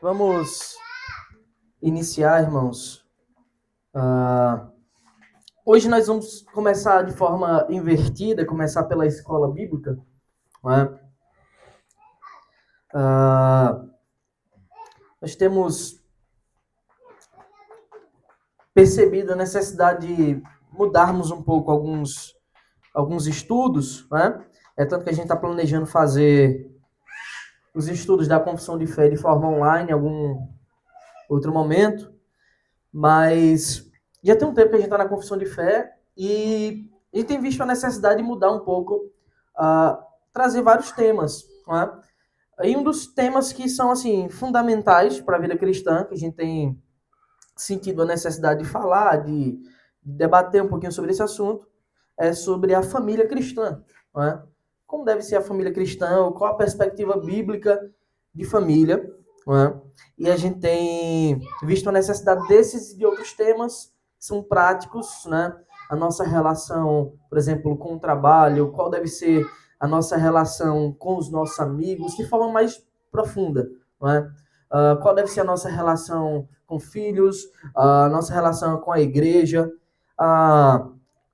Vamos iniciar, irmãos. Hoje nós vamos começar de forma invertida, começar pela escola bíblica. Não é? Nós temos percebido a necessidade de mudarmos um pouco alguns estudos. Não é? É tanto que a gente está planejando fazer os estudos da Confissão de Fé de forma online em algum outro momento. Mas já tem um tempo que a gente está na Confissão de Fé e a gente tem visto a necessidade de mudar um pouco, trazer vários temas. Não é? E um dos temas que são assim fundamentais para a vida cristã, que a gente tem sentido a necessidade de falar, de debater um pouquinho sobre esse assunto, é sobre a família cristã. Não é? Como deve ser a família cristã, qual a perspectiva bíblica de família. Não é? E a gente tem visto a necessidade desses e de outros temas que são práticos, né? A nossa relação, por exemplo, com o trabalho, qual deve ser a nossa relação com os nossos amigos, de forma mais profunda, não é? Qual deve ser a nossa relação com filhos, a nossa relação com a igreja. A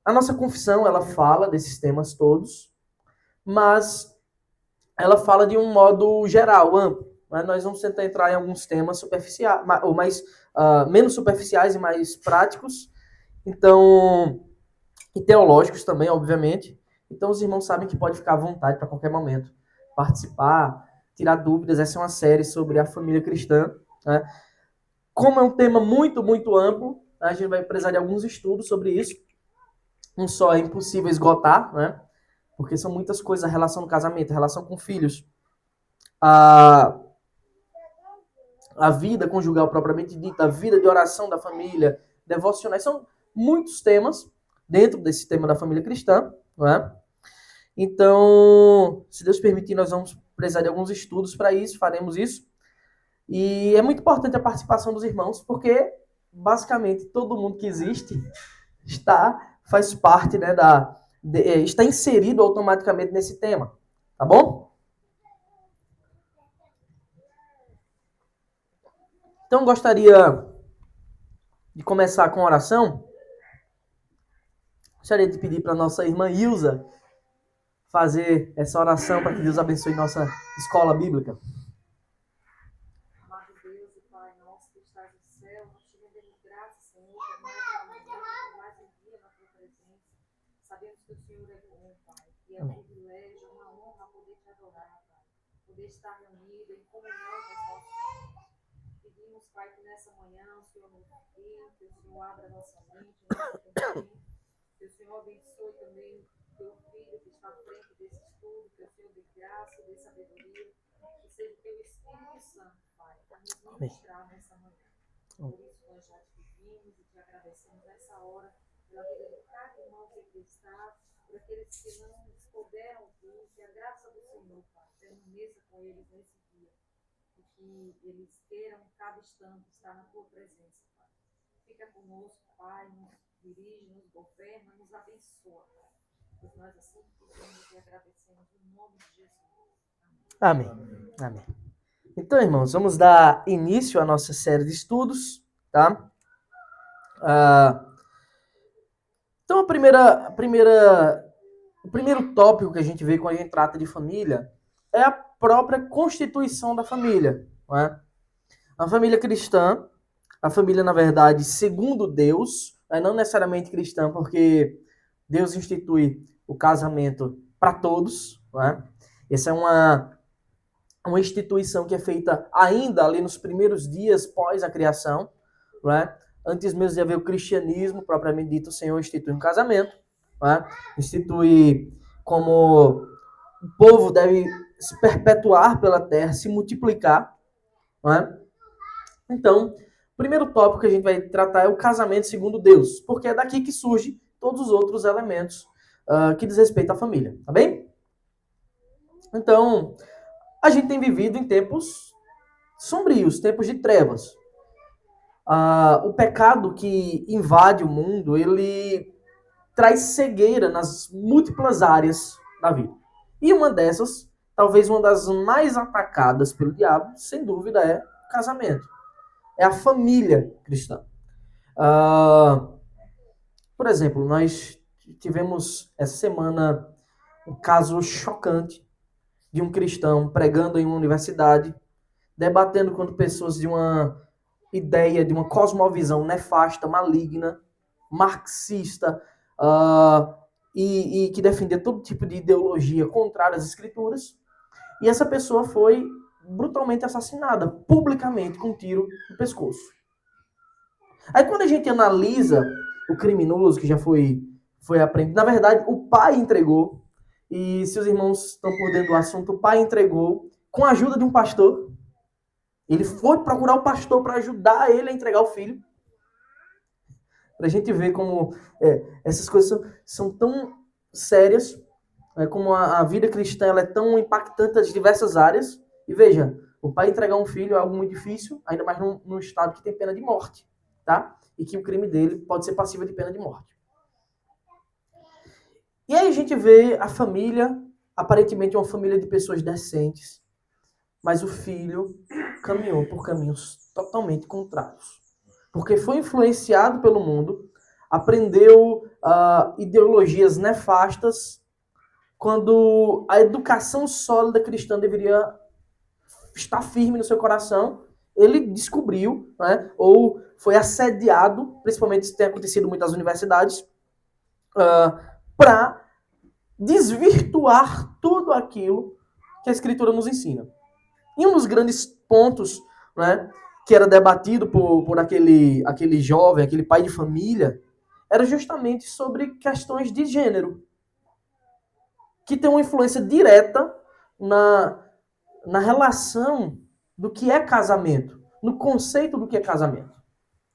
nossa confissão, ela fala desses temas todos, mas ela fala de um modo geral, amplo. Nós vamos tentar entrar em alguns temas superficiais, ou mais, menos superficiais e mais práticos, então, e teológicos também, obviamente. Então, os irmãos sabem que pode ficar à vontade para qualquer momento participar, tirar dúvidas. Essa é uma série sobre a família cristã. Né? Como é um tema muito, muito amplo, a gente vai precisar de alguns estudos sobre isso. Um só é impossível esgotar, né? Porque são muitas coisas, a relação no casamento, a relação com filhos, a vida conjugal propriamente dita, a vida de oração da família, devocionais, são muitos temas dentro desse tema da família cristã, não é? Então, se Deus permitir, nós vamos precisar de alguns estudos para isso, faremos isso. E é muito importante a participação dos irmãos, porque basicamente todo mundo que existe faz parte, né, está inserido automaticamente nesse tema, tá bom? Então, gostaria de começar com a oração. Gostaria de pedir para a nossa irmã Ilza fazer essa oração para que Deus abençoe nossa escola bíblica. Amado Deus e Pai nosso que estás no céu, nós te rendemos graças, Senhor, por mais uma manhã, por mais um dia na tua presença. Sabemos que o Senhor é bom, Pai, e é um privilégio, uma honra poder te adorar, Pai, poder estar reunido em comunhão com os nossos irmãos. Pedimos, Pai, que nessa manhã o Senhor nos guie, que o Senhor abra nossa mente, nosso entendimento, que o Senhor abençoe também o teu filho que está à frente desse estudo, que o Senhor dê graça, dê sabedoria, que seja o teu Espírito Santo, Pai, a nos ministrar nessa manhã. Por isso nós já te pedimos e te agradecemos nessa hora pela vida de cada irmão que aqui está, por aqueles que não puderam vir, que a graça do Senhor, Pai, permaneça com eles nesse dia e que eles queiram cada instante estar na tua presença, Pai. Fica conosco, Pai, nos dirige, nos governa, nos abençoa, Pai. Pois nós assim pedimos e agradecemos no nome de Jesus. Amém. Amém. Então, irmãos, vamos dar início à nossa série de estudos, tá? Então, o primeiro tópico que a gente vê quando a gente trata de família é a própria constituição da família, não é? A família cristã, a família, na verdade, segundo Deus, não necessariamente cristã, porque Deus institui o casamento para todos, não é? Essa é uma instituição que é feita ainda ali nos primeiros dias pós a criação, não é? Antes mesmo de haver o cristianismo, propriamente dito, o Senhor institui um casamento, não é? Institui como o povo deve se perpetuar pela terra, se multiplicar, não é? Então, o primeiro tópico que a gente vai tratar é o casamento segundo Deus, porque é daqui que surge todos os outros elementos que diz respeito à família, tá bem? Então, a gente tem vivido em tempos sombrios, tempos de trevas. O pecado que invade o mundo, ele traz cegueira nas múltiplas áreas da vida. E uma dessas, talvez uma das mais atacadas pelo diabo, sem dúvida, é casamento. É a família cristã. Por exemplo, nós tivemos essa semana um caso chocante de um cristão pregando em uma universidade, debatendo com pessoas de uma ideia, de uma cosmovisão nefasta, maligna, marxista, e que defendia todo tipo de ideologia contrária às escrituras. E essa pessoa foi brutalmente assassinada, publicamente, com um tiro no pescoço. Aí quando a gente analisa o criminoso que já foi apreendido, na verdade, o pai entregou, e se os irmãos estão por dentro do assunto, o pai entregou com a ajuda de um pastor. Ele foi procurar o pastor para ajudar ele a entregar o filho. Para a gente ver como essas coisas são tão sérias, como a vida cristã ela é tão impactante nas diversas áreas. E veja, o pai entregar um filho é algo muito difícil, ainda mais num estado que tem pena de morte, tá? E que o crime dele pode ser passível de pena de morte. E aí a gente vê a família, aparentemente uma família de pessoas decentes, mas o filho caminhou por caminhos totalmente contrários. Porque foi influenciado pelo mundo, aprendeu ideologias nefastas, quando a educação sólida cristã deveria estar firme no seu coração, ele descobriu, né, ou foi assediado, principalmente isso tem acontecido em muitas universidades, para desvirtuar tudo aquilo que a Escritura nos ensina. E um dos grandes pontos, né, que era debatido por aquele jovem, aquele pai de família, era justamente sobre questões de gênero, que tem uma influência direta na relação do que é casamento, no conceito do que é casamento.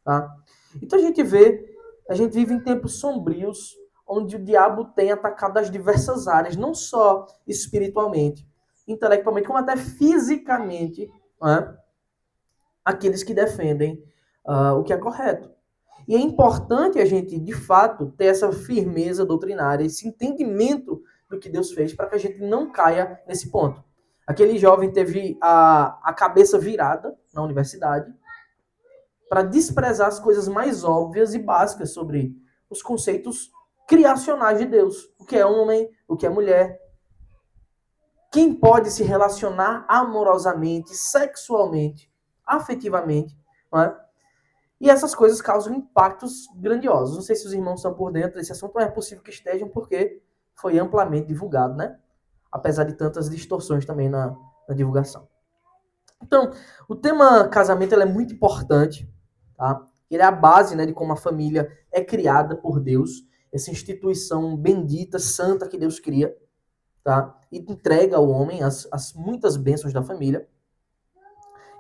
Tá? Então a gente vive em tempos sombrios, onde o diabo tem atacado as diversas áreas, não só espiritualmente, intelectualmente, como até fisicamente, né? Aqueles que defendem o que é correto. E é importante a gente, de fato, ter essa firmeza doutrinária, esse entendimento do que Deus fez, para que a gente não caia nesse ponto. Aquele jovem teve a cabeça virada na universidade para desprezar as coisas mais óbvias e básicas sobre os conceitos criacionais de Deus. O que é homem, o que é mulher. Quem pode se relacionar amorosamente, sexualmente, afetivamente, não é? E essas coisas causam impactos grandiosos. Não sei se os irmãos estão por dentro desse assunto, mas é possível que estejam, porque foi amplamente divulgado, né? Apesar de tantas distorções também na divulgação. Então, o tema casamento ele é muito importante, tá? Ele é a base, né, de como a família é criada por Deus, essa instituição bendita, santa que Deus cria, tá? E entrega ao homem as muitas bênçãos da família.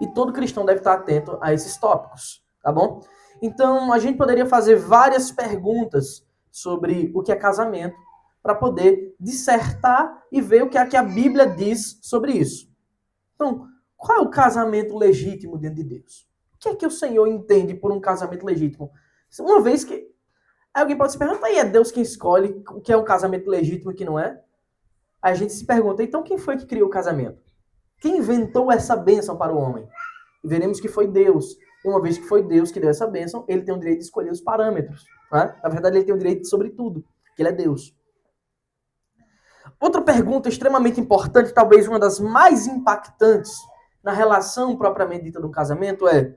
E todo cristão deve estar atento a esses tópicos, tá bom? Então, a gente poderia fazer várias perguntas sobre o que é casamento, para poder dissertar e ver o que é que a Bíblia diz sobre isso. Então, qual é o casamento legítimo diante de Deus? O que é que o Senhor entende por um casamento legítimo? Uma vez que alguém pode se perguntar, aí é Deus quem escolhe o que é um casamento legítimo e o que não é? Aí a gente se pergunta, então quem foi que criou o casamento? Quem inventou essa bênção para o homem? E veremos que foi Deus. E uma vez que foi Deus que deu essa bênção, ele tem o direito de escolher os parâmetros. Né? Na verdade, ele tem o direito sobre tudo, porque ele é Deus. Outra pergunta extremamente importante, talvez uma das mais impactantes na relação propriamente dita do casamento é: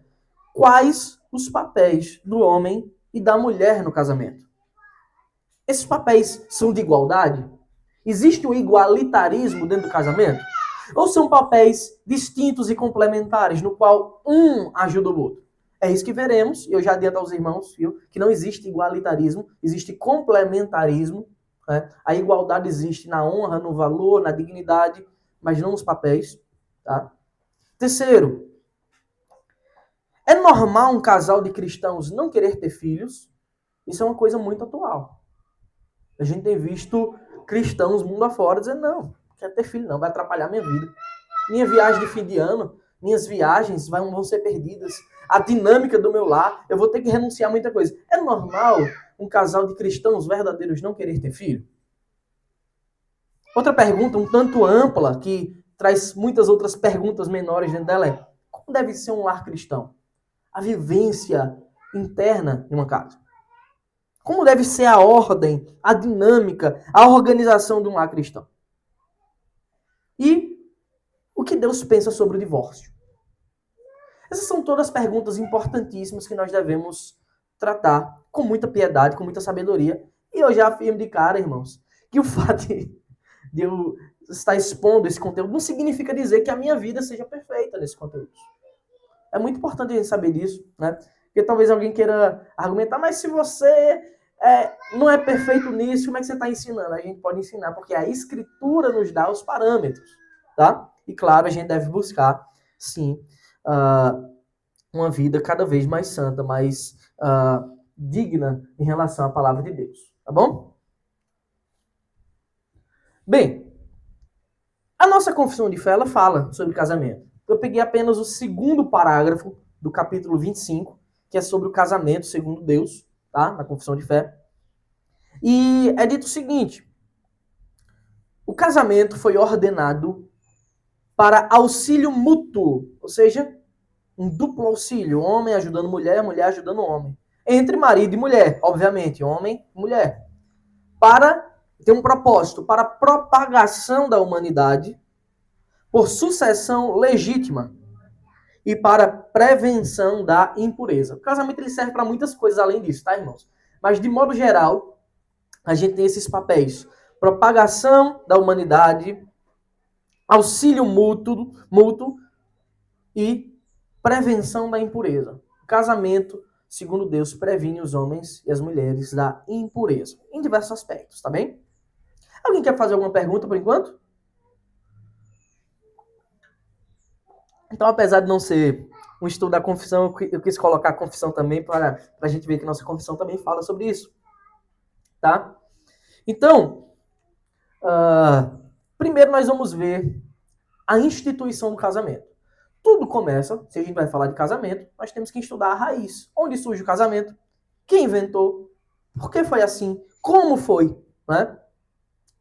quais os papéis do homem e da mulher no casamento? Esses papéis são de igualdade? Existe um igualitarismo dentro do casamento? Ou são papéis distintos e complementares, no qual um ajuda o outro? É isso que veremos, e eu já adianto aos irmãos, viu, que não existe igualitarismo, existe complementarismo. Né? A igualdade existe na honra, no valor, na dignidade, mas não nos papéis. Tá? Terceiro, é normal um casal de cristãos não querer ter filhos? Isso é uma coisa muito atual. A gente tem visto cristãos mundo afora dizendo, não quero ter filho não, vai atrapalhar minha vida. Minha viagem de fim de ano, minhas viagens vão ser perdidas. A dinâmica do meu lar, eu vou ter que renunciar a muita coisa. É normal um casal de cristãos verdadeiros não querer ter filho? Outra pergunta, um tanto ampla, que traz muitas outras perguntas menores dentro dela é: Como deve ser um lar cristão? A vivência interna de uma casa. Como deve ser a ordem, a dinâmica, a organização de um lar cristão? E o que Deus pensa sobre o divórcio? Essas são todas perguntas importantíssimas que nós devemos tratar com muita piedade, com muita sabedoria. E eu já afirmo de cara, irmãos, que o fato de eu estar expondo esse conteúdo não significa dizer que a minha vida seja perfeita nesse conteúdo. É muito importante a gente saber disso, né? Porque talvez alguém queira argumentar, mas se você não é perfeito nisso, como é que você está ensinando? A gente pode ensinar, porque a Escritura nos dá os parâmetros, tá? E claro, a gente deve buscar, sim, uma vida cada vez mais santa, mais digna em relação à palavra de Deus, tá bom? Bem, a nossa confissão de fé, ela fala sobre casamento. Eu peguei apenas o segundo parágrafo do capítulo 25, que é sobre o casamento segundo Deus, tá? Na confissão de fé. E é dito o seguinte: o casamento foi ordenado para auxílio mútuo, ou seja, um duplo auxílio, homem ajudando mulher, mulher ajudando homem. Entre marido e mulher, obviamente, homem e mulher. Para ter um propósito, para a propagação da humanidade, por sucessão legítima e para prevenção da impureza. O casamento ele serve para muitas coisas além disso, tá, irmãos? Mas, de modo geral, a gente tem esses papéis: propagação da humanidade, auxílio mútuo e prevenção da impureza. O casamento, segundo Deus, previne os homens e as mulheres da impureza, em diversos aspectos, tá bem? Alguém quer fazer alguma pergunta por enquanto? Então, apesar de não ser um estudo da confissão, eu quis colocar a confissão também para a gente ver que nossa confissão também fala sobre isso, tá? Então, primeiro nós vamos ver a instituição do casamento. Tudo começa, se a gente vai falar de casamento, nós temos que estudar a raiz. Onde surge o casamento? Quem inventou? Por que foi assim? Como foi? Né?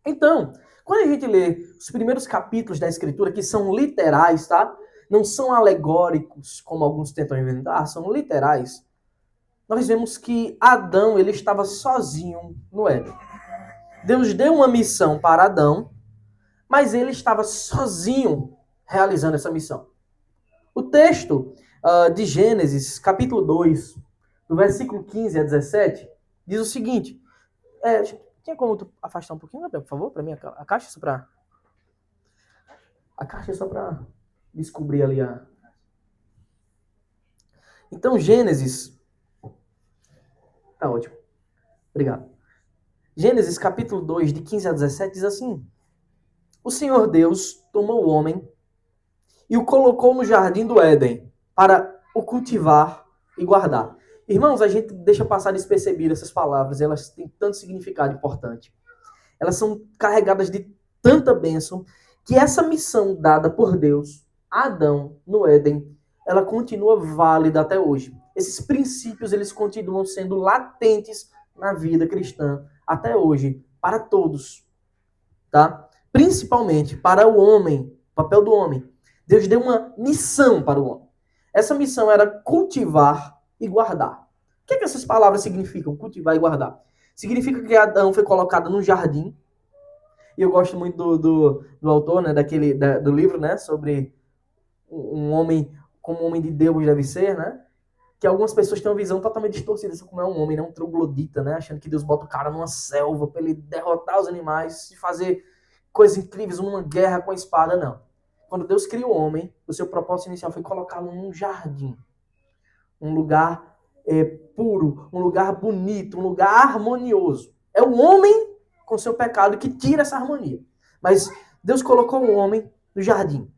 Então, quando a gente lê os primeiros capítulos da Escritura, que são literais, tá? Não são alegóricos, como alguns tentam inventar, são literais. Nós vemos que Adão, ele estava sozinho no Éden. Deus deu uma missão para Adão, mas ele estava sozinho realizando essa missão. O texto de Gênesis, capítulo 2, do versículo 15 a 17, diz o seguinte. Tinha como tu afastar um pouquinho, Gabriel, por favor, para mim? A caixa só para... A caixa é só para descobrir ali a... Então, Gênesis... Tá ótimo. Obrigado. Gênesis, capítulo 2, de 15 a 17, diz assim: o Senhor Deus tomou o homem e o colocou no jardim do Éden para o cultivar e guardar. Irmãos, a gente deixa passar despercebido essas palavras, elas têm tanto significado importante. Elas são carregadas de tanta bênção que essa missão dada por Deus a Adão no Éden, ela continua válida até hoje. Esses princípios, eles continuam sendo latentes na vida cristã até hoje, para todos, tá? Principalmente para o homem, o papel do homem. Deus deu uma missão para o homem. Essa missão era cultivar e guardar. O que essas palavras significam, cultivar e guardar? Significa que Adão foi colocado num jardim, e eu gosto muito do autor, né, do livro, né, sobre um homem, como um homem de Deus deve ser, né? Que algumas pessoas têm uma visão totalmente distorcida de como é um homem, né? Um troglodita, né? Achando que Deus bota o cara numa selva para ele derrotar os animais e fazer coisas incríveis, uma guerra com a espada, não. Quando Deus cria o homem, o seu propósito inicial foi colocá-lo num jardim. Um lugar puro, um lugar bonito, um lugar harmonioso. É o homem com seu pecado que tira essa harmonia. Mas Deus colocou o homem no jardim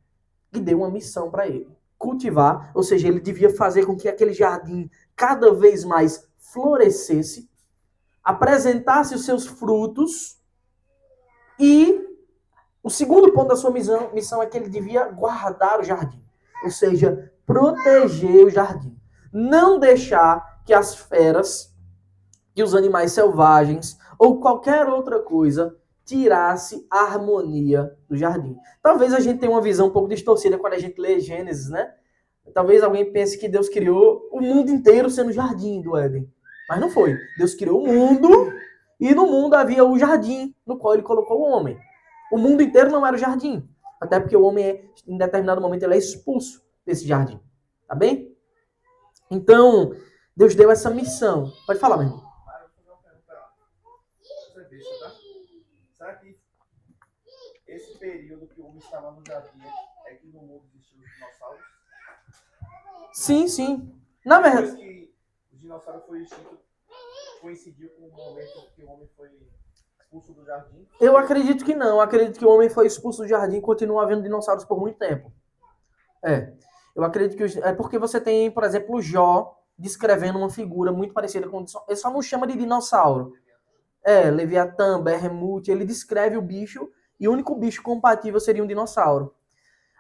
e deu uma missão para ele. Cultivar, ou seja, ele devia fazer com que aquele jardim cada vez mais florescesse, apresentasse os seus frutos, e o segundo ponto da sua missão é que ele devia guardar o jardim, ou seja, proteger o jardim. Não deixar que as feras, que os animais selvagens ou qualquer outra coisa tirasse a harmonia do jardim. Talvez a gente tenha uma visão um pouco distorcida quando a gente lê Gênesis, né? Talvez alguém pense que Deus criou o mundo inteiro sendo o jardim do Éden. Mas não foi. Deus criou o mundo e no mundo havia o jardim no qual ele colocou o homem. O mundo inteiro não era o jardim. Até porque o homem, em determinado momento, ele é expulso desse jardim. Tá bem? Então, Deus deu essa missão. Pode falar, meu irmão. Será que esse período que o homem estava no jardim é que no mundo existiam os dinossauros? Sim, sim. Na verdade... Depois que o dinossauro foi extinto, coincidiu com o momento que o homem foi expulso do jardim? Eu acredito que não. Eu acredito que o homem foi expulso do jardim e continua havendo dinossauros por muito tempo. Eu acredito que... É porque você tem, por exemplo, o Jó descrevendo uma figura muito parecida com... Ele só não chama de dinossauro. Leviatã, Behemoth, ele descreve o bicho e o único bicho compatível seria um dinossauro.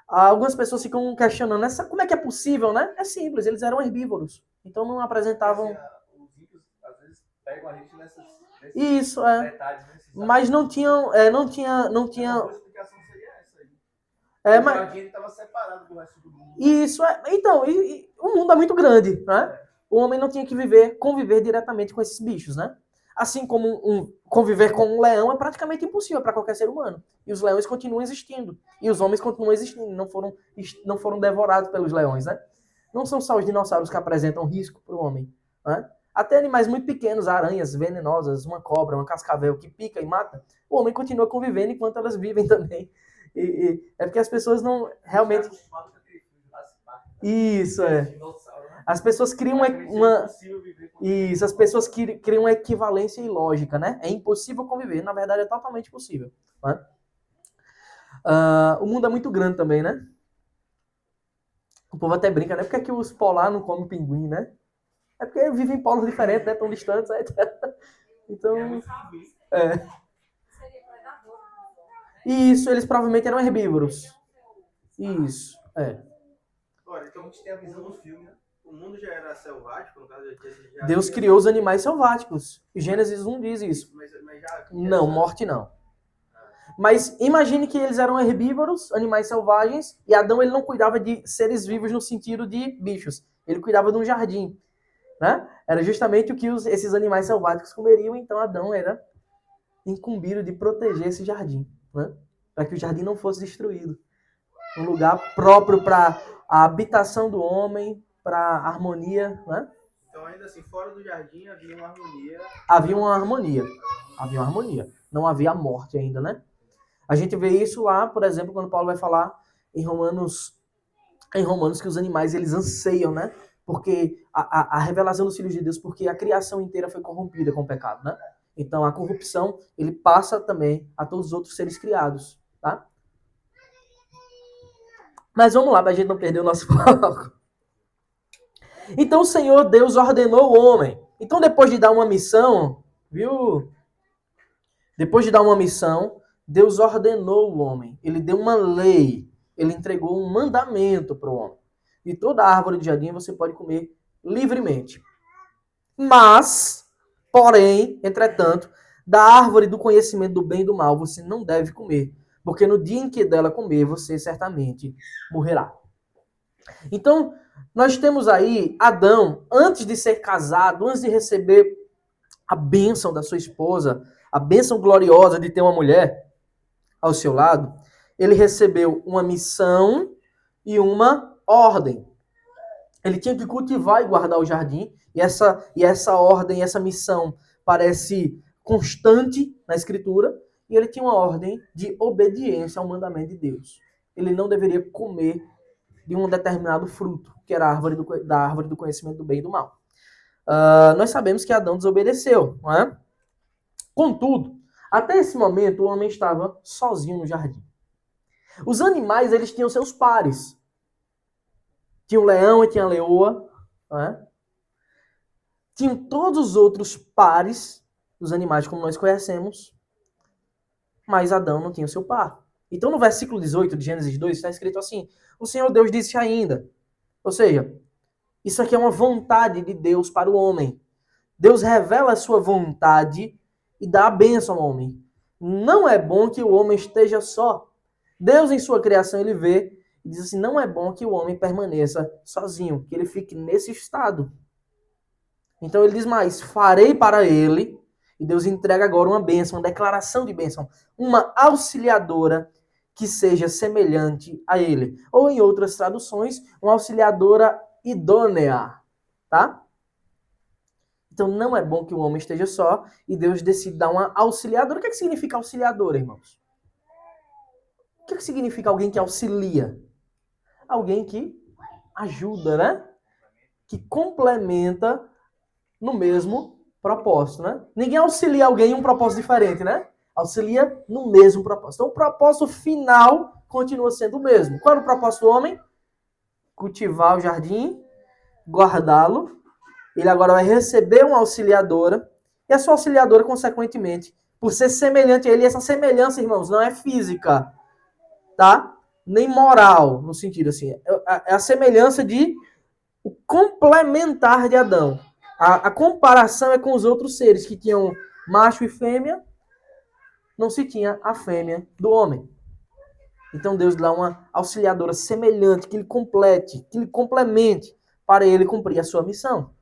Algumas pessoas ficam questionando, como é que é possível, né? É simples, eles eram herbívoros. Então não apresentavam... Os ímpios, às vezes, pegam a gente nesses Isso, detalhes. Mas não tinham... Não tinha... Uma boa explicação seria essa aí. O jardim estava separado do resto do mundo. Isso, então, o mundo é muito grande, né? O homem não tinha que conviver diretamente com esses bichos, né? Assim como conviver com um leão é praticamente impossível para qualquer ser humano. E os leões continuam existindo. E os homens continuam existindo. Não foram devorados pelos leões, né? Não são só os dinossauros que apresentam risco para o homem, né? Até animais muito pequenos, aranhas venenosas, uma cobra, uma cascavel que pica e mata, o homem continua convivendo enquanto elas vivem também. É porque as pessoas não realmente... Isso, As pessoas criam Isso, as pessoas criam uma equivalência ilógica, né? É impossível conviver. Na verdade, é totalmente possível. Né? O mundo é muito grande também, né? O povo até brinca, né? Por que é que os polar não comem pinguim, né? É porque vivem em polos diferentes, né? Tão distantes. Né? Então... Isso, eles provavelmente eram herbívoros. Isso, Olha, então a gente tem a visão do filme, né? O mundo já era selvático, no caso já Deus criou os animais selváticos. Gênesis 1 diz isso. Mas já... Não, morte não. Mas imagine que eles eram herbívoros, animais selvagens, e Adão ele não cuidava de seres vivos no sentido de bichos. Ele cuidava de um jardim, né? Era justamente o que esses animais selváticos comeriam, então Adão era incumbido de proteger esse jardim, né? Para que o jardim não fosse destruído. Um lugar próprio para a habitação do homem, para a harmonia, né? Então, ainda assim, fora do jardim havia uma harmonia. Havia uma harmonia. Não havia a morte ainda, né? A gente vê isso lá, por exemplo, quando Paulo vai falar em Romanos que os animais eles anseiam, né? Porque a revelação dos filhos de Deus, porque a criação inteira foi corrompida com o pecado, né? Então a corrupção ele passa também a todos os outros seres criados, tá? Mas vamos lá, para a gente não perder o nosso foco. Então o Senhor Deus ordenou o homem. Então depois de dar uma missão, viu? Depois de dar uma missão, Deus ordenou o homem. Ele deu uma lei. Ele entregou um mandamento para o homem. De toda árvore do jardim você pode comer livremente. Mas, porém, entretanto, da árvore do conhecimento do bem e do mal você não deve comer. Porque no dia em que dela comer, você certamente morrerá. Então, nós temos aí Adão, antes de ser casado, antes de receber a bênção da sua esposa, a bênção gloriosa de ter uma mulher ao seu lado, ele recebeu uma missão e uma ordem. Ele tinha que cultivar e guardar o jardim, e essa ordem, essa missão parece constante na Escritura, e ele tinha uma ordem de obediência ao mandamento de Deus. Ele não deveria comer de um determinado fruto, que era da árvore do conhecimento do bem e do mal. Nós sabemos que Adão desobedeceu, não é? Contudo, até esse momento o homem estava sozinho no jardim. Os animais eles tinham seus pares. Tinha o leão e tinha a leoa, não é? Tinham todos os outros pares dos animais como nós conhecemos, mas Adão não tinha o seu par. Então no versículo 18 de Gênesis 2 está escrito assim: o Senhor Deus disse ainda, ou seja, isso aqui é uma vontade de Deus para o homem. Deus revela a sua vontade e dá a bênção ao homem. Não é bom que o homem esteja só. Deus em sua criação ele vê E diz assim, não é bom que o homem permaneça sozinho, que ele fique nesse estado. Então ele diz mais, farei para ele, e Deus entrega agora uma bênção, uma declaração de bênção, uma auxiliadora que seja semelhante a ele. Ou em outras traduções, uma auxiliadora idônea, tá? Então não é bom que o homem esteja só, e Deus decide dar uma auxiliadora. O que significa auxiliadora, irmãos? O que significa alguém que auxilia? Alguém que ajuda, né? Que complementa no mesmo propósito, né? Ninguém auxilia alguém em um propósito diferente, né? Auxilia no mesmo propósito. Então, o propósito final continua sendo o mesmo. Qual era o propósito do homem? Cultivar o jardim, guardá-lo. Ele agora vai receber uma auxiliadora. E a sua auxiliadora, consequentemente, por ser semelhante a ele, essa semelhança, irmãos, não é física, tá? Nem moral, no sentido assim. É a semelhança de o complementar de Adão. A comparação é com os outros seres que tinham macho e fêmea, não se tinha a fêmea do homem. Então Deus dá uma auxiliadora semelhante, que lhe complete, que lhe complemente para ele cumprir a sua missão.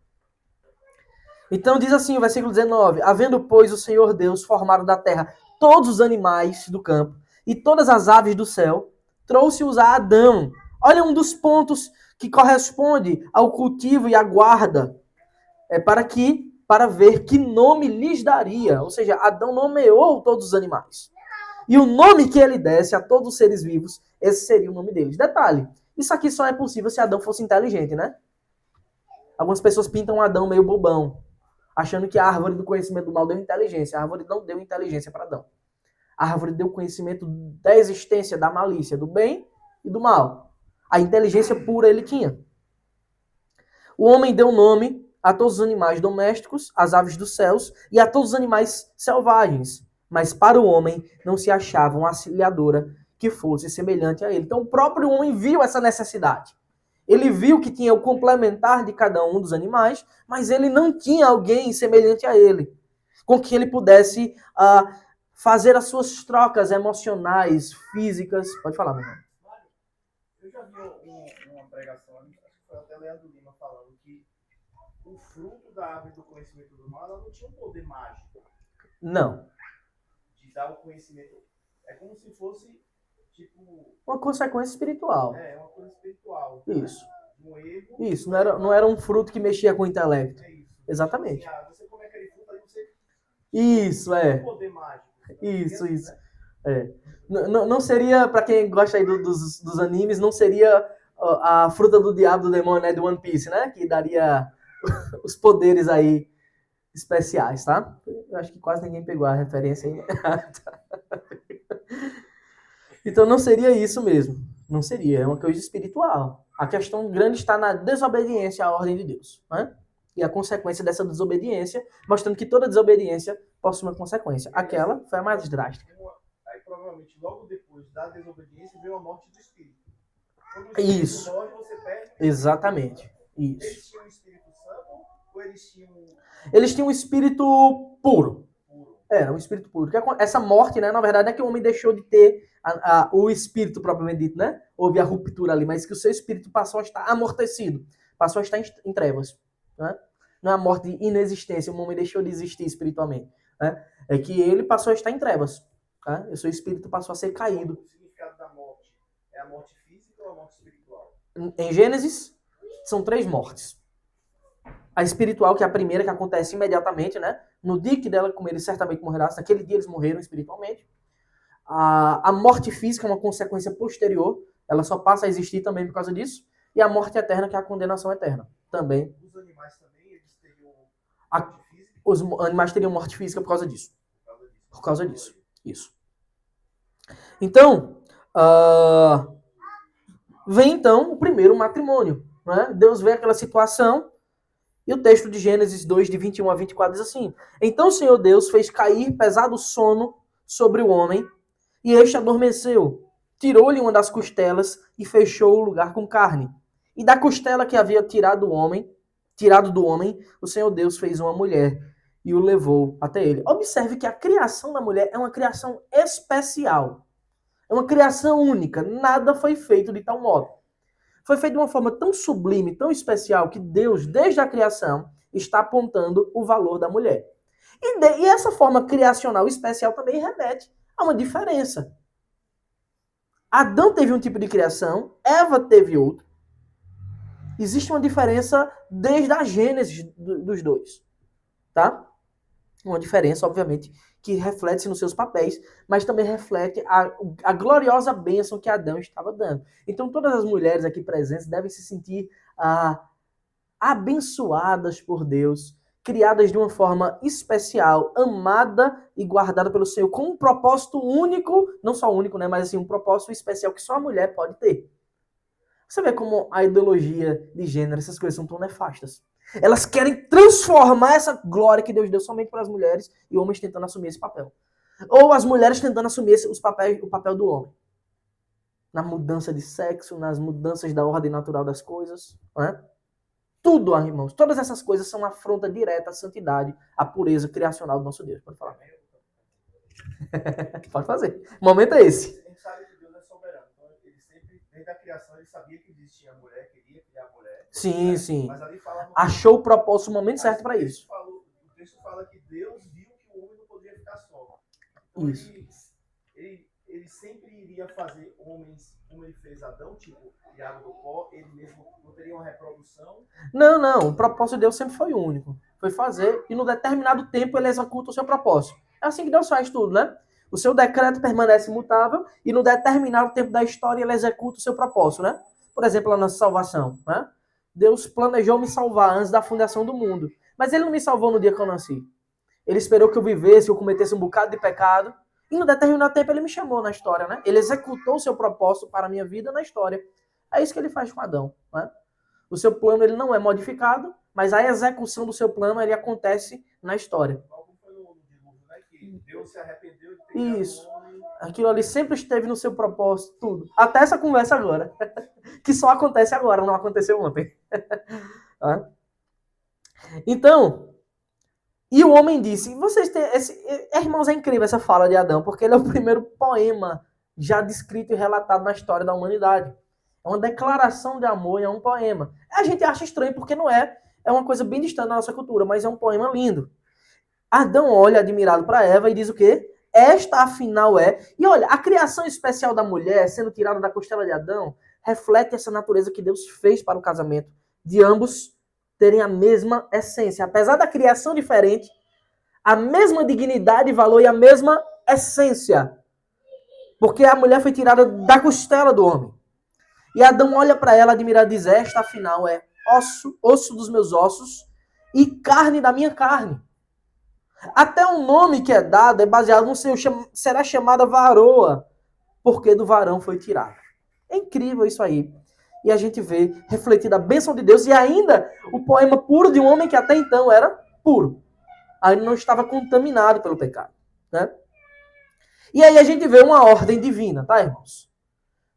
Então diz assim o versículo 19, havendo, pois, o Senhor Deus formado da terra todos os animais do campo e todas as aves do céu, trouxe-os a Adão. Olha um dos pontos que corresponde ao cultivo e à guarda, para ver que nome lhes daria. Ou seja, Adão nomeou todos os animais. E o nome que ele desse a todos os seres vivos, esse seria o nome deles. Detalhe, isso aqui só é possível se Adão fosse inteligente, né? Algumas pessoas pintam Adão meio bobão, achando que a árvore do conhecimento do mal deu inteligência. A árvore não deu inteligência para Adão. A árvore deu conhecimento da existência, da malícia, do bem e do mal. A inteligência pura ele tinha. O homem deu nome a todos os animais domésticos, às aves dos céus e a todos os animais selvagens. Mas para o homem não se achava uma auxiliadora que fosse semelhante a ele. Então o próprio homem viu essa necessidade. Ele viu que tinha o complementar de cada um dos animais, mas ele não tinha alguém semelhante a ele, com que ele pudesse fazer as suas trocas emocionais, físicas. Pode falar, meu irmão. Eu já vi uma pregação, acho que foi até Leandro Lima falando que o fruto da árvore do conhecimento do mal, ela não tinha um poder mágico. Não. De dar o conhecimento. É como se fosse, tipo... Uma consequência espiritual. É uma coisa espiritual. Isso. Um erro. Isso, não era um fruto que mexia com o intelecto. É isso. Exatamente. Tipo assim, você come aquele fruto, aí você... Isso, é. Um poder mágico. Isso. Né? É. Não seria, pra quem gosta aí dos animes, não seria a fruta do diabo, do demônio, né, do One Piece, né? Que daria os poderes aí especiais, tá? Eu acho que quase ninguém pegou a referência aí. Então não seria isso mesmo. Não seria, é uma coisa espiritual. A questão grande está na desobediência à ordem de Deus, né? E a consequência dessa desobediência, mostrando que toda desobediência possui uma consequência. Aquela foi a mais drástica. Aí provavelmente logo depois da desobediência veio a morte do espírito. Quando o Isso. morre, você perde. Exatamente. Isso. Eles tinham o Espírito Santo ou eles tinham... Eles tinham um espírito puro. Era um espírito puro. Essa morte, né, na verdade, não é que o homem deixou de ter o espírito propriamente dito, né? Houve a ruptura ali, mas que o seu espírito passou a estar amortecido, passou a estar em trevas. Né? Não é a morte de inexistência, o homem deixou de existir espiritualmente. Né? É que ele passou a estar em trevas. Tá? O seu espírito passou a ser caído. O significado da morte é a morte física ou a morte espiritual? Em Gênesis, são 3 mortes. A espiritual, que é a primeira, que acontece imediatamente, né? No dia que dela comer, eles certamente morrerão. Naquele dia eles morreram espiritualmente. A morte física é uma consequência posterior. Ela só passa a existir também por causa disso. E a morte eterna, que é a condenação eterna. Também. Os animais também, eles teriam morte física? Os animais teriam morte física por causa disso. Por causa disso. Isso. Então, vem então o primeiro matrimônio. Né? Deus vê aquela situação e o texto de Gênesis 2, de 21 a 24 diz assim: Então o Senhor Deus fez cair pesado sono sobre o homem e este adormeceu. Tirou-lhe uma das costelas e fechou o lugar com carne. E da costela que havia tirado do homem, o Senhor Deus fez uma mulher e o levou até ele. Observe que a criação da mulher é uma criação especial. É uma criação única. Nada foi feito de tal modo. Foi feito de uma forma tão sublime, tão especial, que Deus, desde a criação, está apontando o valor da mulher. E essa forma criacional especial também remete a uma diferença. Adão teve um tipo de criação, Eva teve outro. Existe uma diferença desde a gênese dos dois. Tá? Uma diferença, obviamente, que reflete-se nos seus papéis, mas também reflete a gloriosa bênção que Adão estava dando. Então, todas as mulheres aqui presentes devem se sentir abençoadas por Deus, criadas de uma forma especial, amada e guardada pelo Senhor, com um propósito único, não só único, né, mas assim, um propósito especial que só a mulher pode ter. Você vê como a ideologia de gênero, essas coisas são tão nefastas. Elas querem transformar essa glória que Deus deu somente para as mulheres e homens tentando assumir esse papel. Ou as mulheres tentando assumir o papel do homem. Na mudança de sexo, nas mudanças da ordem natural das coisas. Não é? Tudo, irmãos. Todas essas coisas são uma afronta direta à santidade, à pureza criacional do nosso Deus. Pode falar. Pode fazer. O momento é esse. A gente sabe que Deus é soberano. Então, ele sempre, desde a criação, ele sabia que existia a mulher, queria criar a mulher. Sim, sim. Mas ali fala achou o propósito, o momento certo para isso. O texto fala que Deus viu que o homem não poderia ficar só. Então, isso. Ele sempre iria fazer homens como ele fez Adão, tipo, criado do pó, ele mesmo não teria uma reprodução. Não. O propósito de Deus sempre foi único. Foi fazer, e no determinado tempo ele executa o seu propósito. É assim que Deus faz tudo, né? O seu decreto permanece imutável, e no determinado tempo da história ele executa o seu propósito, né? Por exemplo, a nossa salvação, né? Deus planejou me salvar antes da fundação do mundo. Mas ele não me salvou no dia que eu nasci. Ele esperou que eu vivesse, que eu cometesse um bocado de pecado. E no determinado tempo ele me chamou na história, né? Ele executou o seu propósito para a minha vida na história. É isso que ele faz com Adão, né? O seu plano ele não é modificado, mas a execução do seu plano ele acontece na história. Algo foi no dilúvio, né? Que Deus se arrependeu de ter criado Isso. um homem. Aquilo ali sempre esteve no seu propósito, tudo. Até essa conversa agora. Que só acontece agora, não aconteceu ontem. Então, e o homem disse, vocês têm irmãos, é incrível essa fala de Adão, porque ele é o primeiro poema já descrito e relatado na história da humanidade. É uma declaração de amor e é um poema. A gente acha estranho porque não é. É uma coisa bem distante da nossa cultura, mas é um poema lindo. Adão olha admirado para Eva e diz o quê? Esta afinal é... E olha, a criação especial da mulher, sendo tirada da costela de Adão, reflete essa natureza que Deus fez para o casamento, de ambos terem a mesma essência. Apesar da criação diferente, a mesma dignidade e valor e a mesma essência. Porque a mulher foi tirada da costela do homem. E Adão olha para ela admirado e diz, esta afinal é osso dos meus ossos e carne da minha carne. Até o nome que é dado é baseado no seu, será chamada varoa, porque do varão foi tirado. É incrível isso aí. E a gente vê refletida a bênção de Deus e ainda o poema puro de um homem que até então era puro. Ainda não estava contaminado pelo pecado. Né? E aí a gente vê uma ordem divina, tá, irmãos?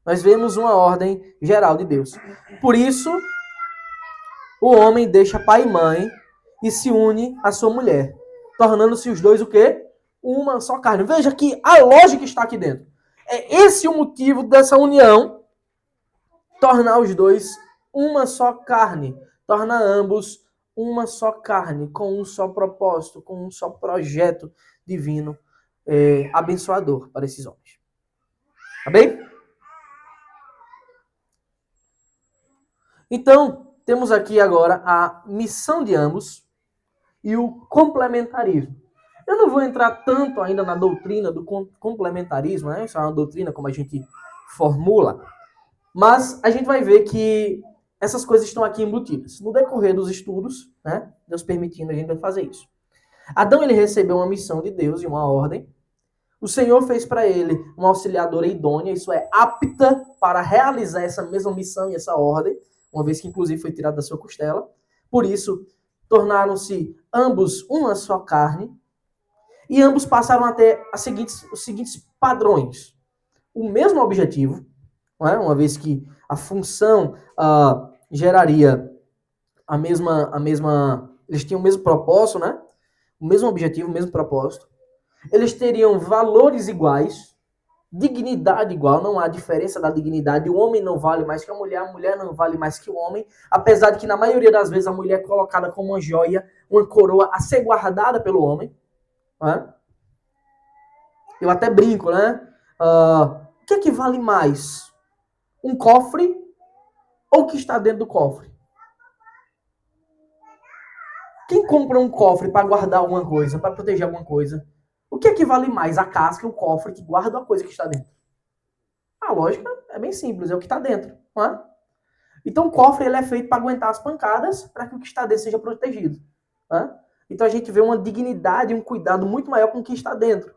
Nós vemos uma ordem geral de Deus. Por isso, o homem deixa pai e mãe e se une à sua mulher, tornando-se os dois o quê? Uma só carne. Veja que a lógica está aqui dentro. É esse o motivo dessa união, tornar os dois uma só carne. Torna ambos uma só carne, com um só propósito, com um só projeto divino abençoador para esses homens. Tá bem? Então, temos aqui agora a missão de ambos e o complementarismo. Eu não vou entrar tanto ainda na doutrina do complementarismo, né? Isso é uma doutrina como a gente formula, mas a gente vai ver que essas coisas estão aqui embutidas. No decorrer dos estudos, né? Deus permitindo, a gente vai fazer isso. Adão, ele recebeu uma missão de Deus e uma ordem. O Senhor fez para ele uma auxiliadora idônea, isso é, apta para realizar essa mesma missão e essa ordem, uma vez que inclusive foi tirada da sua costela. Por isso, tornaram-se ambos uma só carne, e ambos passaram a ter os seguintes padrões. O mesmo objetivo, não é? Uma vez que a função geraria a mesma... Eles tinham o mesmo propósito, né? O mesmo objetivo, o mesmo propósito. Eles teriam valores iguais, dignidade igual, não há diferença da dignidade. O homem não vale mais que a mulher não vale mais que o homem, apesar de que na maioria das vezes a mulher é colocada como uma joia, uma coroa a ser guardada pelo homem. Né? Eu até brinco, né? O que é que vale mais? Um cofre ou o que está dentro do cofre? Quem compra um cofre para guardar alguma coisa, para proteger alguma coisa, o que é que vale mais? A casca, o cofre que guarda a coisa que está dentro? A lógica é bem simples, é o que está dentro. Não é? Então o cofre ele é feito para aguentar as pancadas, para que o que está dentro seja protegido. Né? Então a gente vê uma dignidade e um cuidado muito maior com o que está dentro.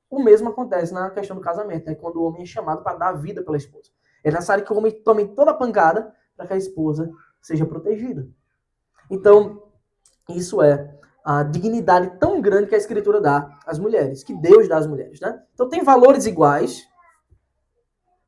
O mesmo acontece na questão do casamento, né? Quando o homem é chamado para dar vida pela esposa. É necessário que o homem tome toda a pancada para que a esposa seja protegida. Então, isso é a dignidade tão grande que a Escritura dá às mulheres, que Deus dá às mulheres. Né? Então tem valores iguais,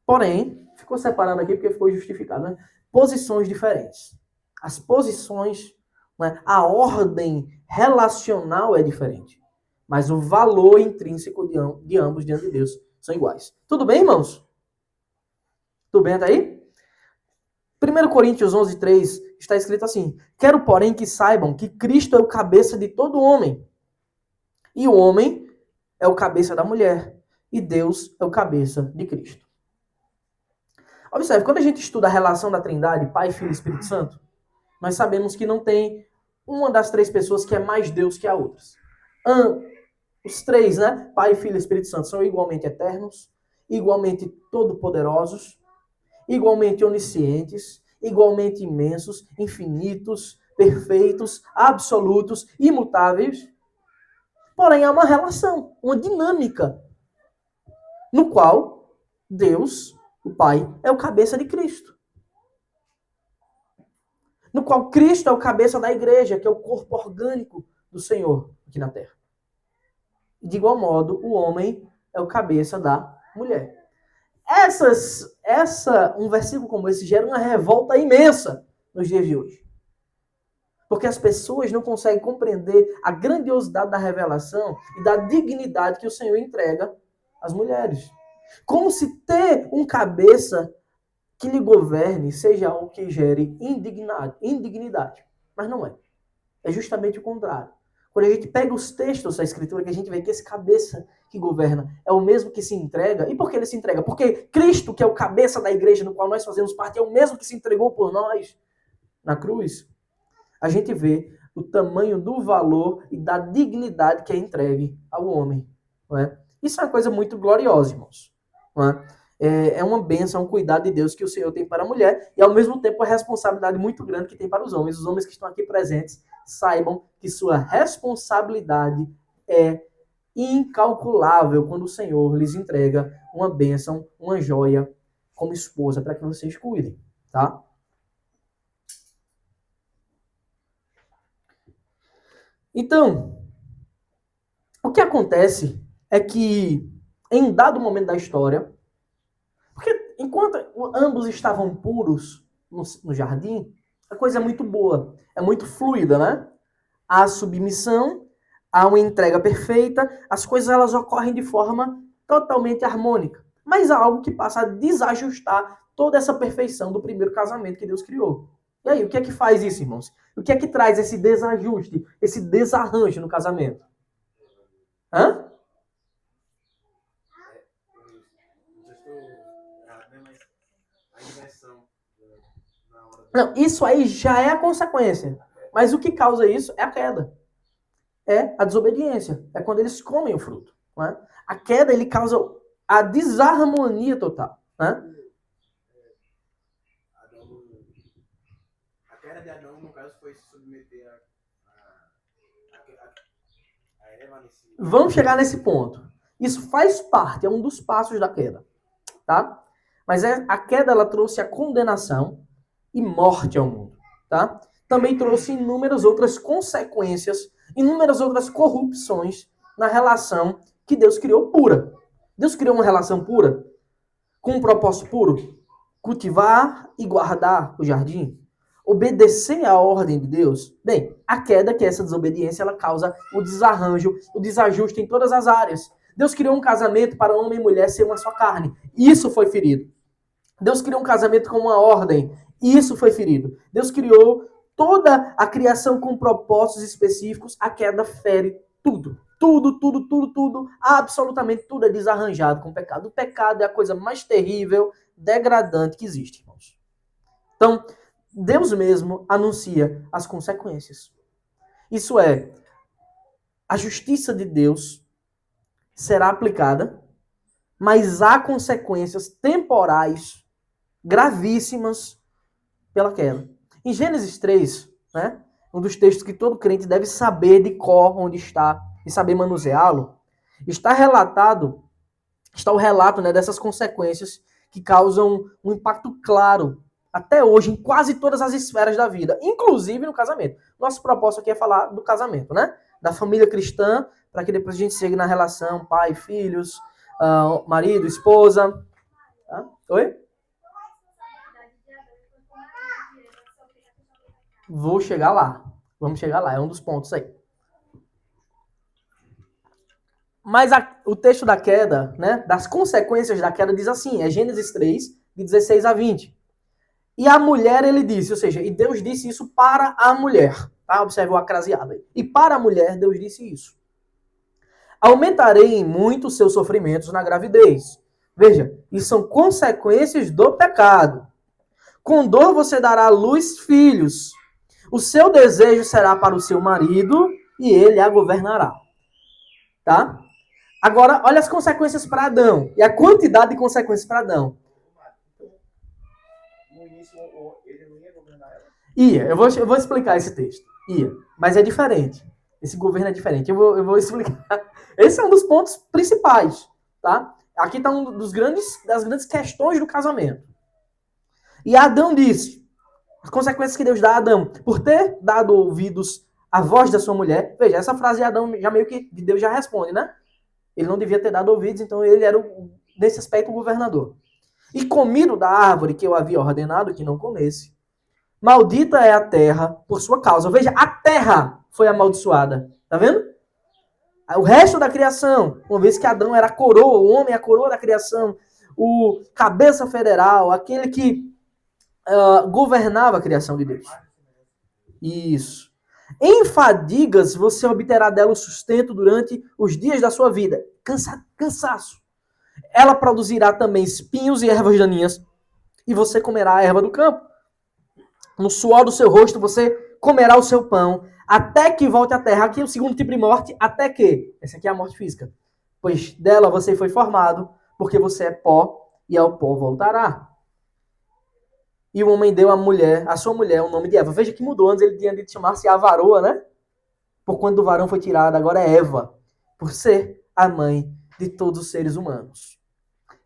porém, ficou separado aqui porque ficou justificado, né? Posições diferentes. As posições, né? A ordem relacional é diferente. Mas o valor intrínseco de ambos diante de Deus são iguais. Tudo bem, irmãos? Tudo bem até aí? 1 Coríntios 11:3 está escrito assim: quero, porém, que saibam que Cristo é o cabeça de todo homem. E o homem é o cabeça da mulher. E Deus é o cabeça de Cristo. Observe, quando a gente estuda a relação da Trindade, Pai, Filho e Espírito Santo, nós sabemos que não tem uma das três pessoas que é mais Deus que a outra. Os três, né? Pai, Filho e Espírito Santo são igualmente eternos, igualmente todo-poderosos, igualmente oniscientes, igualmente imensos, infinitos, perfeitos, absolutos, imutáveis. Porém, há uma relação, uma dinâmica, no qual Deus, o Pai, é o cabeça de Cristo. No qual Cristo é o cabeça da igreja, que é o corpo orgânico do Senhor aqui na terra. De igual modo, o homem é o cabeça da mulher. Um versículo como esse gera uma revolta imensa nos dias de hoje. Porque as pessoas não conseguem compreender a grandiosidade da revelação e da dignidade que o Senhor entrega às mulheres. Como se ter um cabeça que lhe governe seja algo que gere indignidade. Mas não é. É justamente o contrário. Quando a gente pega os textos da Escritura, que a gente vê que esse cabeça que governa é o mesmo que se entrega. E por que ele se entrega? Porque Cristo, que é o cabeça da igreja no qual nós fazemos parte, é o mesmo que se entregou por nós na cruz. A gente vê o tamanho do valor e da dignidade que é entregue ao homem. Não é? Isso é uma coisa muito gloriosa, irmãos. Não é? É uma bênção, um cuidado de Deus que o Senhor tem para a mulher e, ao mesmo tempo, a responsabilidade muito grande que tem para os homens. Os homens que estão aqui presentes saibam que sua responsabilidade é incalculável quando o Senhor lhes entrega uma bênção, uma joia como esposa para que vocês cuidem, tá? Então, o que acontece é que, em dado momento da história, porque enquanto ambos estavam puros no jardim, a coisa é muito boa, é muito fluida, né? Há submissão, há uma entrega perfeita, as coisas elas ocorrem de forma totalmente harmônica. Mas há algo que passa a desajustar toda essa perfeição do primeiro casamento que Deus criou. E aí, o que é que faz isso, irmãos? O que é que traz esse desajuste, esse desarranjo no casamento? Hã? Não, isso aí já é a consequência. Mas o que causa isso é a queda. É a desobediência. É quando eles comem o fruto. Né? A queda, ele causa a desarmonia total. Né? A queda de Adão, no caso, foi se submeter a Eva nesse... Vamos chegar nesse ponto. Isso faz parte, é um dos passos da queda. Tá? Mas a queda, ela trouxe a condenação e morte ao mundo. Tá? Também trouxe inúmeras outras consequências, inúmeras outras corrupções na relação que Deus criou pura. Deus criou uma relação pura com um propósito puro. Cultivar e guardar o jardim. Obedecer à ordem de Deus. Bem, a queda, que é essa desobediência, ela causa o desarranjo, o desajuste em todas as áreas. Deus criou um casamento para homem e mulher ser uma só carne. Isso foi ferido. Deus criou um casamento com uma ordem. Isso foi ferido. Deus criou toda a criação com propósitos específicos. A queda fere tudo. Tudo. Absolutamente tudo é desarranjado com o pecado. O pecado é a coisa mais terrível, degradante que existe, irmãos. Então, Deus mesmo anuncia as consequências. Isso é, a justiça de Deus será aplicada, mas há consequências temporais gravíssimas pela queda. Em Gênesis 3, né, um dos textos que todo crente deve saber de cor onde está e saber manuseá-lo, está o relato, né, dessas consequências que causam um impacto claro até hoje em quase todas as esferas da vida, inclusive no casamento. Nosso propósito aqui é falar do casamento, né? Da família cristã, para que depois a gente chegue na relação pai, filhos, marido, esposa. Oi? Vou chegar lá. Vamos chegar lá, é um dos pontos aí. Mas o texto da queda, né, das consequências da queda, diz assim, é Gênesis 3, de 16 a 20. E a mulher, ele disse, ou seja, e Deus disse isso para a mulher. Tá? Observe o acraseado aí. E para a mulher, Deus disse isso. Aumentarei em muito os seus sofrimentos na gravidez. Veja, isso são consequências do pecado. Com dor você dará à luz filhos. O seu desejo será para o seu marido e ele a governará. Tá? Agora, olha as consequências para Adão. E a quantidade de consequências para Adão. No início, ele não ia governar ela? Ia. Eu vou explicar esse texto. Ia. Mas é diferente. Esse governo é diferente. Eu vou explicar. Esse é um dos pontos principais. Tá? Aqui está das grandes questões do casamento. E Adão disse, as consequências que Deus dá a Adão, por ter dado ouvidos à voz da sua mulher. Veja, essa frase de Adão já meio que Deus já responde, né? Ele não devia ter dado ouvidos, então ele era, nesse aspecto, o governador. E comido da árvore que eu havia ordenado que não comesse, maldita é a terra por sua causa. Veja, a terra foi amaldiçoada. Tá vendo? O resto da criação, uma vez que Adão era a coroa, o homem é a coroa da criação, o cabeça federal, aquele que governava a criação de Deus. Isso. Em fadigas você obterá dela o sustento durante os dias da sua vida. Cansaço. Ela produzirá também espinhos e ervas daninhas, e você comerá a erva do campo. No suor do seu rosto você comerá o seu pão, até que volte à terra. Aqui é o segundo tipo de morte, até que. Essa aqui é a morte física. Pois dela você foi formado, porque você é pó, e ao pó voltará. E o homem deu à sua mulher, o nome de Eva. Veja que mudou. Antes ele tinha dito chamar-se a varoa, né? Por quando do varão foi tirada, agora é Eva. Por ser a mãe de todos os seres humanos.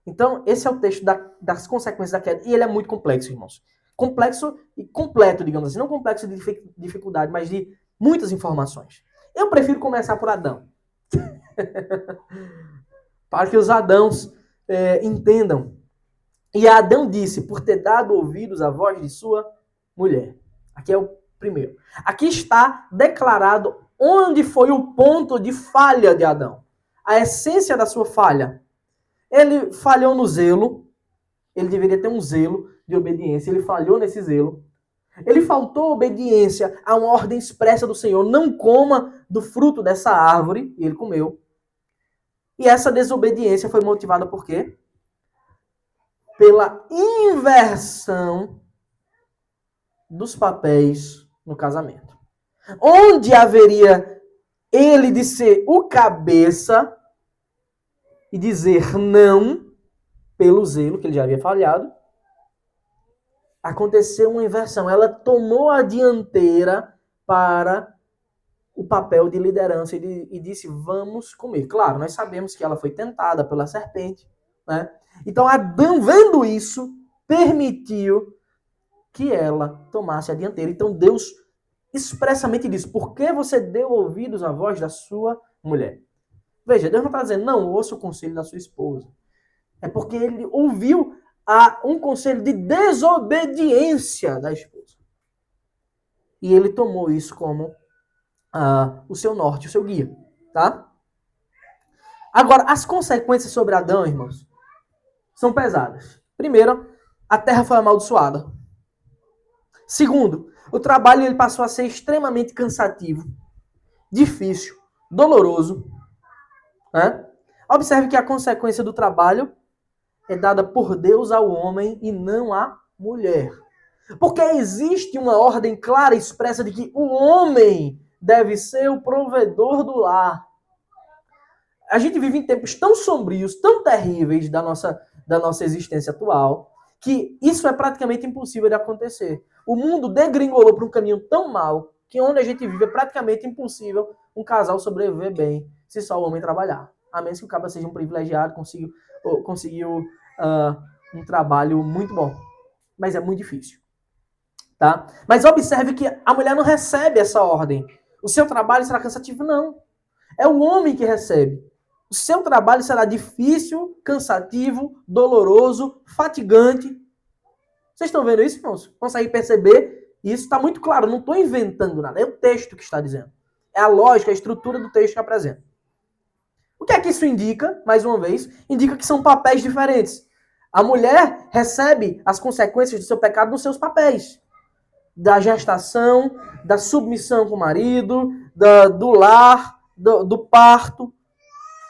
Então, esse é o texto das consequências da queda. E ele é muito complexo, irmãos. Complexo e completo, digamos assim. Não complexo de dificuldade, mas de muitas informações. Eu prefiro começar por Adão. Para que os Adãos entendam. E Adão disse, por ter dado ouvidos à voz de sua mulher. Aqui é o primeiro. Aqui está declarado onde foi o ponto de falha de Adão. A essência da sua falha. Ele falhou no zelo. Ele deveria ter um zelo de obediência. Ele falhou nesse zelo. Ele faltou obediência a uma ordem expressa do Senhor. Não coma do fruto dessa árvore. E ele comeu. E essa desobediência foi motivada por quê? Pela inversão dos papéis no casamento. Onde haveria ele de ser o cabeça e dizer não pelo zelo, que ele já havia falhado, aconteceu uma inversão. Ela tomou a dianteira para o papel de liderança e disse, vamos comer. Claro, nós sabemos que ela foi tentada pela serpente, né? Então Adão, vendo isso, permitiu que ela tomasse a dianteira. Então Deus expressamente disse, por que você deu ouvidos à voz da sua mulher? Veja, Deus não está dizendo, não ouça o conselho da sua esposa. É porque ele ouviu um conselho de desobediência da esposa. E ele tomou isso como o seu norte, o seu guia. Tá? Agora, as consequências sobre Adão, irmãos, são pesadas. Primeiro, a terra foi amaldiçoada. Segundo, o trabalho ele passou a ser extremamente cansativo, difícil, doloroso. Né? Observe que a consequência do trabalho é dada por Deus ao homem e não à mulher. Porque existe uma ordem clara e expressa de que o homem deve ser o provedor do lar. A gente vive em tempos tão sombrios, tão terríveis da nossa existência atual, que isso é praticamente impossível de acontecer. O mundo degringolou para um caminho tão mau que onde a gente vive é praticamente impossível um casal sobreviver bem se só o homem trabalhar. A menos que o cara seja um privilegiado, conseguiu um trabalho muito bom. Mas é muito difícil. Tá? Mas observe que a mulher não recebe essa ordem. O seu trabalho será cansativo? Não. É o homem que recebe. O seu trabalho será difícil, cansativo, doloroso, fatigante. Vocês estão vendo isso, irmãos? Consegue perceber? Isso está muito claro. Não estou inventando nada. É o texto que está dizendo. É a lógica, a estrutura do texto que apresenta. O que é que isso indica? Mais uma vez, indica que são papéis diferentes. A mulher recebe as consequências do seu pecado nos seus papéis. Da gestação, da submissão com o marido, do lar, do parto.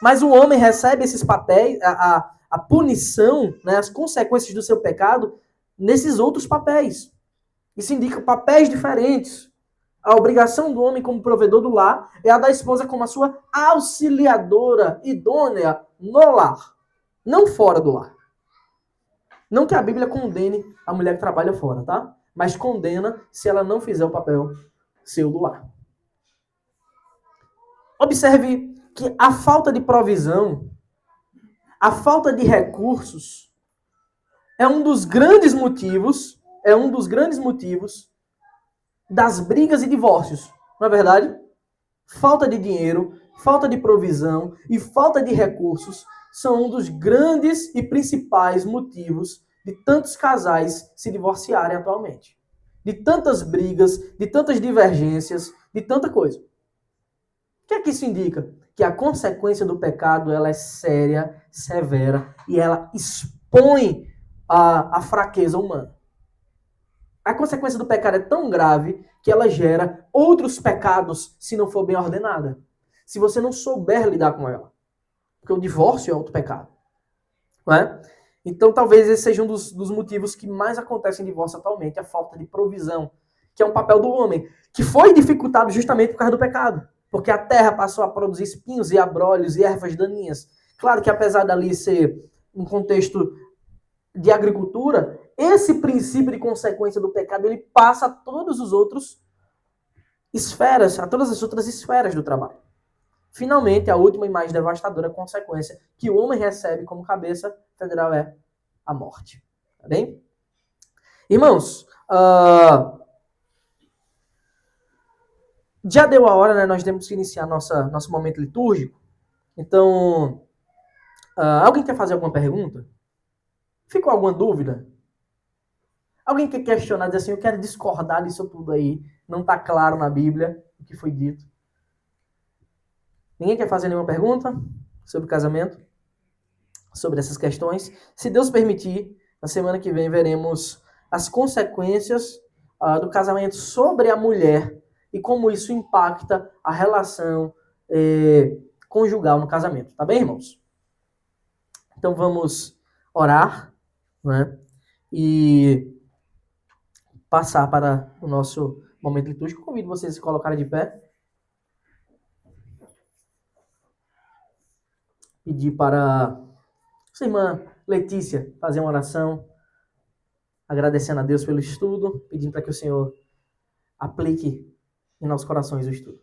Mas o homem recebe esses papéis, a punição, né, as consequências do seu pecado, nesses outros papéis. Isso indica papéis diferentes. A obrigação do homem como provedor do lar é a da esposa como a sua auxiliadora idônea no lar, não fora do lar. Não que a Bíblia condene a mulher que trabalha fora, tá? Mas condena se ela não fizer o papel seu do lar. Observe que a falta de provisão, a falta de recursos, é um dos grandes motivos das brigas e divórcios. Não é verdade? Falta de dinheiro, falta de provisão e falta de recursos são um dos grandes e principais motivos de tantos casais se divorciarem atualmente. De tantas brigas, de tantas divergências, de tanta coisa. O que é que isso indica? Que a consequência do pecado ela é séria, severa e ela expõe a fraqueza humana. A consequência do pecado é tão grave que ela gera outros pecados se não for bem ordenada. Se você não souber lidar com ela. Porque o divórcio é outro pecado. Não é? Então talvez esse seja um dos motivos que mais acontecem em divórcio atualmente, a falta de provisão, que é um papel do homem, que foi dificultado justamente por causa do pecado. Porque a terra passou a produzir espinhos e abrolhos e ervas daninhas. Claro que apesar dali ser um contexto de agricultura, esse princípio de consequência do pecado, ele passa a todas as outras esferas do trabalho. Finalmente, a última e mais devastadora consequência que o homem recebe como cabeça federal é a morte. Tá bem? Irmãos, já deu a hora, né? Nós temos que iniciar nosso momento litúrgico. Então, alguém quer fazer alguma pergunta? Ficou alguma dúvida? Alguém quer questionar, dizer assim, eu quero discordar disso tudo aí. Não está claro na Bíblia o que foi dito. Ninguém quer fazer nenhuma pergunta sobre o casamento? Sobre essas questões? Se Deus permitir, na semana que vem veremos as consequências do casamento sobre a mulher e como isso impacta a relação conjugal no casamento. Tá bem, irmãos? Então vamos orar, né? E passar para o nosso momento litúrgico. Convido vocês a se colocarem de pé. Pedir para sua irmã Letícia fazer uma oração, agradecendo a Deus pelo estudo, pedindo para que o Senhor aplique em nossos corações o estudo.